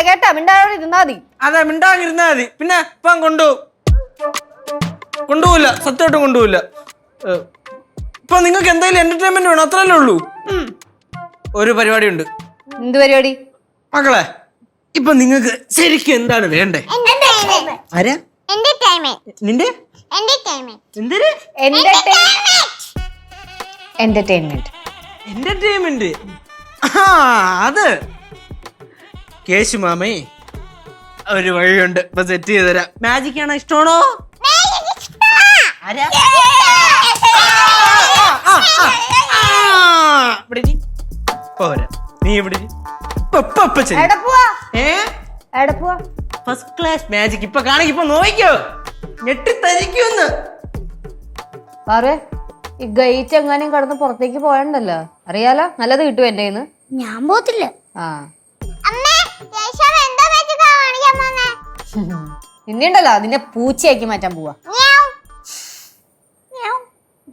കേട്ടാ മിണ്ടാതെ ഇരുന്നാ മതി. അതെ മിണ്ടാങ്ങിരുന്നാ മതി. പിന്നെ ഇപ്പം കൊണ്ടുപോവില്ല, സത്യമായിട്ടും കൊണ്ടുപോവില്ല. ഇപ്പൊ നിങ്ങൾക്ക് എന്തെങ്കിലും എന്റർടൈൻമെന്റ് വേണം, അത്രല്ലേ ഉള്ളൂ. ഒരു പരിപാടി ഉണ്ട്. എന്ത് പരിപാടി? മക്കളെ ഇപ്പൊ നിങ്ങൾക്ക് ശരിക്കും എന്താണ് വേണ്ടേ? ആരാ നിന്റെ എന്റർടൈൻമെന്റ്? അത് കേശു മാമേ ഒരു വഴിയുണ്ട്, ഇപ്പൊ സെറ്റ് ചെയ്ത് തരാം. മാജിക് ആണോ ഇഷ്ടമാണോ? പോരാ നീ ഇവിടെ ഫസ്റ്റ് ക്ലാസ് മാജിക് ഇപ്പൊ കാണിക്ക്, ഇപ്പൊ നോക്കിക്കോ, ഞെട്ടിത്തരിക്കുന്ന്. ഈ ഗേറ്റ് എങ്ങാനും കടന്ന് പുറത്തേക്ക് പോയണ്ടല്ലോ, അറിയാലോ, നല്ലത് കിട്ടും എന്റെ കയ്യിന്ന്. ഞാൻ പോത്തില്ല. നിന്നെ ഉണ്ടല്ലോ അതിന്റെ പൂച്ചയാക്കി മാറ്റാൻ പോവാ.